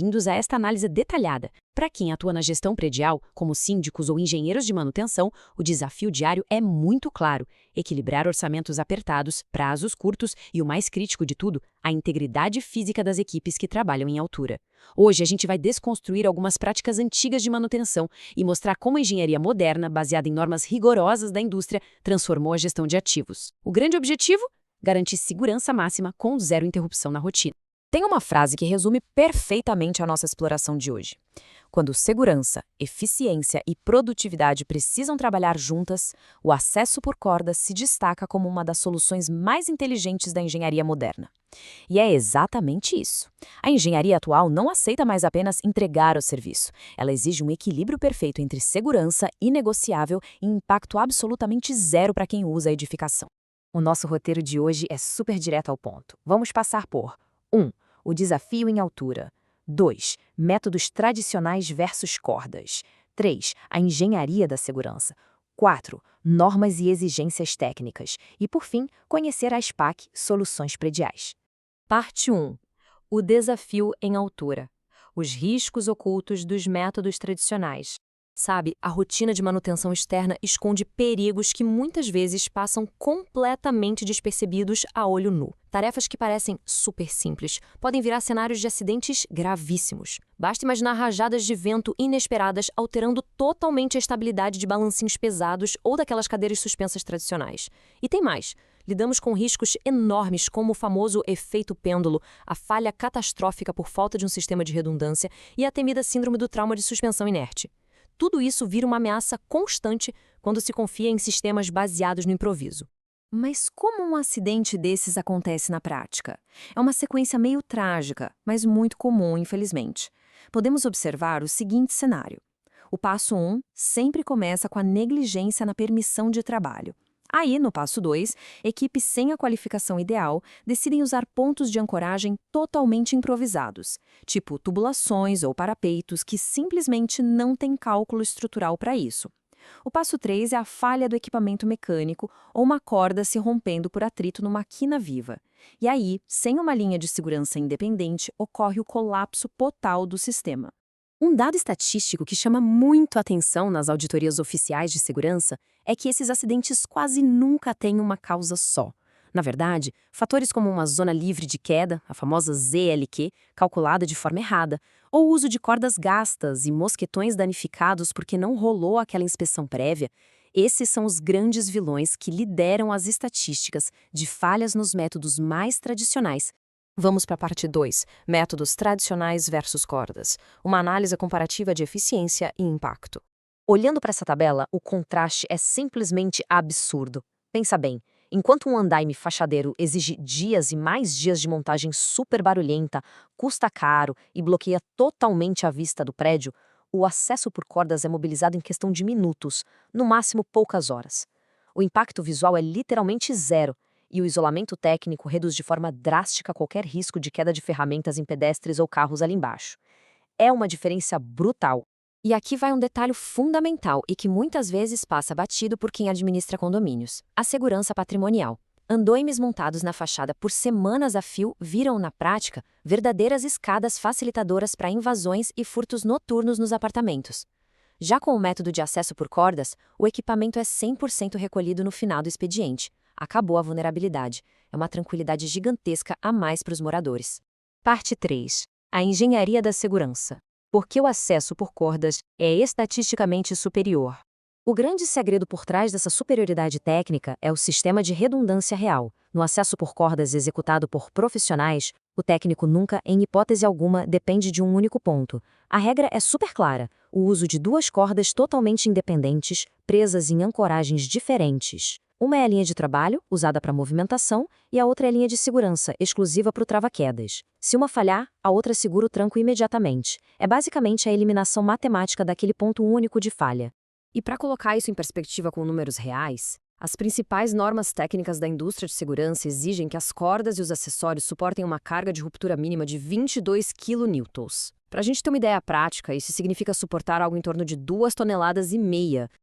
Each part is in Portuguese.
bem-vindos a esta análise detalhada. Para quem atua na gestão predial, como síndicos ou engenheiros de manutenção, o desafio diário é muito claro: equilibrar orçamentos apertados, prazos curtos e, o mais crítico de tudo, a integridade física das equipes que trabalham em altura. Hoje a gente vai desconstruir algumas práticas antigas de manutenção e mostrar como a engenharia moderna, baseada em normas rigorosas da indústria, transformou a gestão de ativos. O grande objetivo? Garantir segurança máxima com zero interrupção na rotina. Tem uma frase que resume perfeitamente a nossa exploração de hoje. Quando segurança, eficiência e produtividade precisam trabalhar juntas, o acesso por cordas se destaca como uma das soluções mais inteligentes da engenharia moderna. E é exatamente isso. A engenharia atual não aceita mais apenas entregar o serviço. Ela exige um equilíbrio perfeito entre segurança inegociável e impacto absolutamente zero para quem usa a edificação. O nosso roteiro de hoje é super direto ao ponto. Vamos passar por 1. O desafio em altura. 2. Métodos tradicionais versus cordas. 3. A engenharia da segurança. 4. Normas e exigências técnicas. E, por fim, conhecer a SPAC Soluções Prediais. Parte 1. O desafio em altura. Os riscos ocultos dos métodos tradicionais. Sabe, a rotina de manutenção externa esconde perigos que muitas vezes passam completamente despercebidos a olho nu. Tarefas que parecem super simples podem virar cenários de acidentes gravíssimos. Basta imaginar rajadas de vento inesperadas alterando totalmente a estabilidade de balancinhos pesados ou daquelas cadeiras suspensas tradicionais. E tem mais. Lidamos com riscos enormes como o famoso efeito pêndulo, a falha catastrófica por falta de um sistema de redundância e a temida síndrome do trauma de suspensão inerte. Tudo isso vira uma ameaça constante quando se confia em sistemas baseados no improviso. Mas como um acidente desses acontece na prática? É uma sequência meio trágica, mas muito comum, infelizmente. Podemos observar o seguinte cenário. O passo 1 sempre começa com a negligência na permissão de trabalho. Aí, no passo 2, equipes sem a qualificação ideal decidem usar pontos de ancoragem totalmente improvisados, tipo tubulações ou parapeitos que simplesmente não têm cálculo estrutural para isso. O passo 3 é a falha do equipamento mecânico ou uma corda se rompendo por atrito numa quina viva. E aí, sem uma linha de segurança independente, ocorre o colapso total do sistema. Um dado estatístico que chama muito a atenção nas auditorias oficiais de segurança é que esses acidentes quase nunca têm uma causa só. Na verdade, fatores como uma zona livre de queda, a famosa ZLQ, calculada de forma errada, ou o uso de cordas gastas e mosquetões danificados porque não rolou aquela inspeção prévia, esses são os grandes vilões que lideram as estatísticas de falhas nos métodos mais tradicionais. Vamos para a parte 2, métodos tradicionais versus cordas, uma análise comparativa de eficiência e impacto. Olhando para essa tabela, o contraste é simplesmente absurdo. Pensa bem, enquanto um andaime fachadeiro exige dias e mais dias de montagem super barulhenta, custa caro e bloqueia totalmente a vista do prédio, o acesso por cordas é mobilizado em questão de minutos, no máximo poucas horas. O impacto visual é literalmente zero, e o isolamento técnico reduz de forma drástica qualquer risco de queda de ferramentas em pedestres ou carros ali embaixo. É uma diferença brutal. E aqui vai um detalhe fundamental e que muitas vezes passa batido por quem administra condomínios: a segurança patrimonial. Andaimes montados na fachada por semanas a fio viram, na prática, verdadeiras escadas facilitadoras para invasões e furtos noturnos nos apartamentos. Já com o método de acesso por cordas, o equipamento é 100% recolhido no final do expediente. Acabou a vulnerabilidade. É uma tranquilidade gigantesca a mais para os moradores. Parte 3. A engenharia da segurança. Por que o acesso por cordas é estatisticamente superior? O grande segredo por trás dessa superioridade técnica é o sistema de redundância real. No acesso por cordas executado por profissionais, o técnico nunca, em hipótese alguma, depende de um único ponto. A regra é super clara: o uso de duas cordas totalmente independentes, presas em ancoragens diferentes. Uma é a linha de trabalho, usada para movimentação, e a outra é a linha de segurança, exclusiva para o trava-quedas. Se uma falhar, a outra segura o tranco imediatamente. É basicamente a eliminação matemática daquele ponto único de falha. E para colocar isso em perspectiva com números reais, as principais normas técnicas da indústria de segurança exigem que as cordas e os acessórios suportem uma carga de ruptura mínima de 22 kN. Para a gente ter uma ideia prática, isso significa suportar algo em torno de 2,5 toneladas,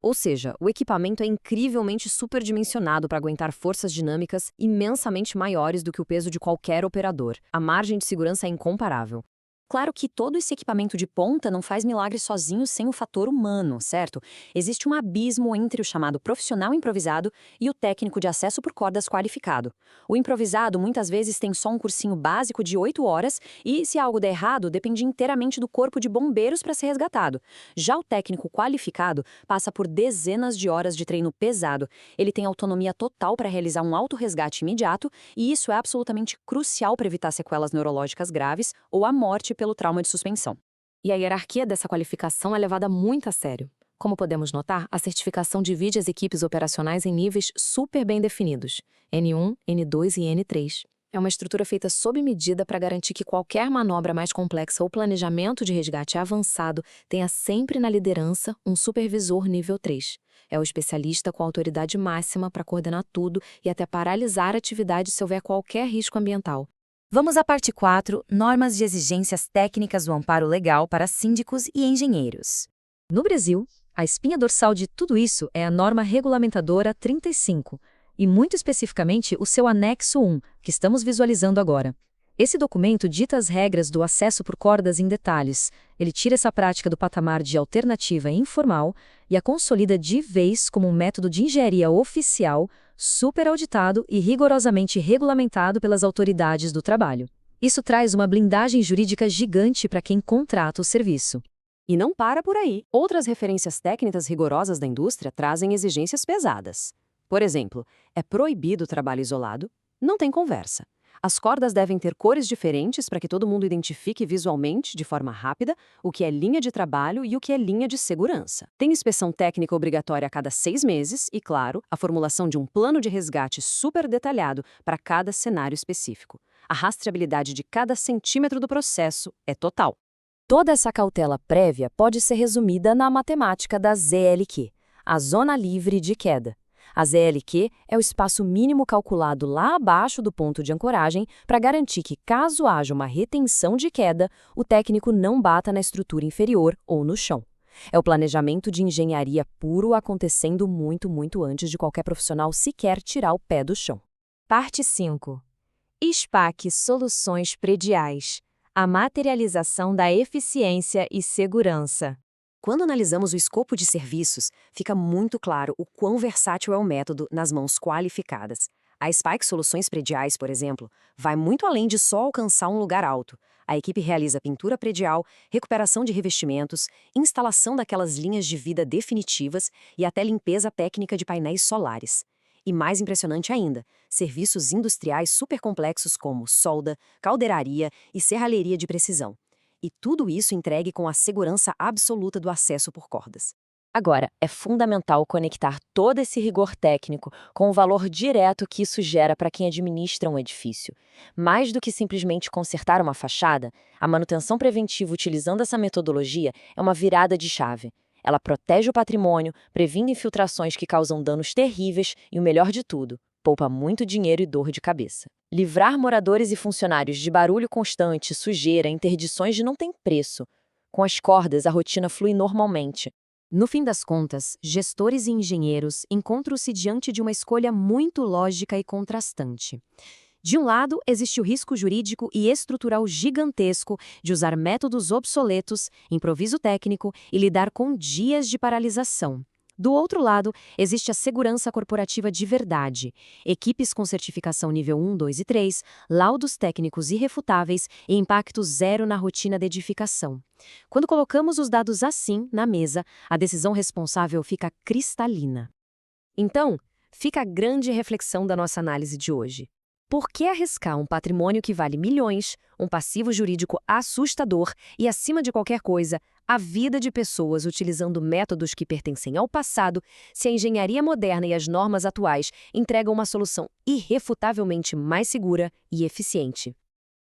ou seja, o equipamento é incrivelmente superdimensionado para aguentar forças dinâmicas imensamente maiores do que o peso de qualquer operador. A margem de segurança é incomparável. Claro que todo esse equipamento de ponta não faz milagre sozinho sem o fator humano, certo? Existe um abismo entre o chamado profissional improvisado e o técnico de acesso por cordas qualificado. O improvisado muitas vezes tem só um cursinho básico de 8 horas e, se algo der errado, depende inteiramente do corpo de bombeiros para ser resgatado. Já o técnico qualificado passa por dezenas de horas de treino pesado. Ele tem autonomia total para realizar um autorresgate imediato e isso é absolutamente crucial para evitar sequelas neurológicas graves ou a morte pelo trauma de suspensão. E a hierarquia dessa qualificação é levada muito a sério. Como podemos notar, a certificação divide as equipes operacionais em níveis super bem definidos, N1, N2 e N3. É uma estrutura feita sob medida para garantir que qualquer manobra mais complexa ou planejamento de resgate avançado tenha sempre na liderança um supervisor nível 3. É o especialista com autoridade máxima para coordenar tudo e até paralisar a atividade se houver qualquer risco ambiental. Vamos à parte 4, normas de exigências técnicas do amparo legal para síndicos e engenheiros. No Brasil, a espinha dorsal de tudo isso é a norma regulamentadora 35, e muito especificamente o seu anexo 1, que estamos visualizando agora. Esse documento dita as regras do acesso por cordas em detalhes. Ele tira essa prática do patamar de alternativa informal e a consolida de vez como um método de engenharia oficial, super auditado e rigorosamente regulamentado pelas autoridades do trabalho. Isso traz uma blindagem jurídica gigante para quem contrata o serviço. E não para por aí. Outras referências técnicas rigorosas da indústria trazem exigências pesadas. Por exemplo, é proibido o trabalho isolado? Não tem conversa. As cordas devem ter cores diferentes para que todo mundo identifique visualmente, de forma rápida, o que é linha de trabalho e o que é linha de segurança. Tem inspeção técnica obrigatória a cada 6 meses e, claro, a formulação de um plano de resgate super detalhado para cada cenário específico. A rastreabilidade de cada centímetro do processo é total. Toda essa cautela prévia pode ser resumida na matemática da ZLQ, a zona livre de queda. A ZLQ é o espaço mínimo calculado lá abaixo do ponto de ancoragem para garantir que, caso haja uma retenção de queda, o técnico não bata na estrutura inferior ou no chão. É o planejamento de engenharia puro acontecendo muito antes de qualquer profissional sequer tirar o pé do chão. Parte 5. SPAC Soluções Prediais. A materialização da eficiência e segurança. Quando analisamos o escopo de serviços, fica muito claro o quão versátil é o método nas mãos qualificadas. A SPAC Soluções Prediais, por exemplo, vai muito além de só alcançar um lugar alto. A equipe realiza pintura predial, recuperação de revestimentos, instalação daquelas linhas de vida definitivas e até limpeza técnica de painéis solares. E mais impressionante ainda, serviços industriais super complexos como solda, caldeiraria e serralheria de precisão. E tudo isso entregue com a segurança absoluta do acesso por cordas. Agora, é fundamental conectar todo esse rigor técnico com o valor direto que isso gera para quem administra um edifício. Mais do que simplesmente consertar uma fachada, a manutenção preventiva utilizando essa metodologia é uma virada de chave. Ela protege o patrimônio, previne infiltrações que causam danos terríveis e, o melhor de tudo, poupa muito dinheiro e dor de cabeça. Livrar moradores e funcionários de barulho constante, sujeira, interdições de não tem preço. Com as cordas, a rotina flui normalmente. No fim das contas, gestores e engenheiros encontram-se diante de uma escolha muito lógica e contrastante. De um lado, existe o risco jurídico e estrutural gigantesco de usar métodos obsoletos, improviso técnico e lidar com dias de paralisação. Do outro lado, existe a segurança corporativa de verdade, equipes com certificação nível 1, 2 e 3, laudos técnicos irrefutáveis e impacto zero na rotina de edificação. Quando colocamos os dados assim na mesa, a decisão responsável fica cristalina. Então, fica a grande reflexão da nossa análise de hoje. Por que arriscar um patrimônio que vale milhões, um passivo jurídico assustador e, acima de qualquer coisa, a vida de pessoas utilizando métodos que pertencem ao passado, se a engenharia moderna e as normas atuais entregam uma solução irrefutavelmente mais segura e eficiente?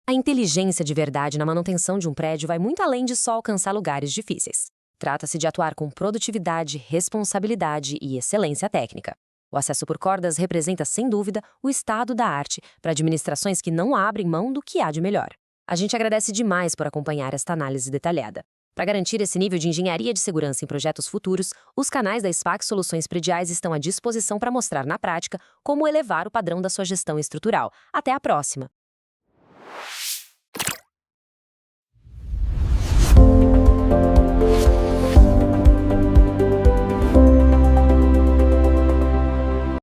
A inteligência de verdade na manutenção de um prédio vai muito além de só alcançar lugares difíceis. Trata-se de atuar com produtividade, responsabilidade e excelência técnica. O acesso por cordas representa, sem dúvida, o estado da arte para administrações que não abrem mão do que há de melhor. A gente agradece demais por acompanhar esta análise detalhada. Para garantir esse nível de engenharia de segurança em projetos futuros, os canais da SPAC Soluções Prediais estão à disposição para mostrar na prática como elevar o padrão da sua gestão estrutural. Até a próxima!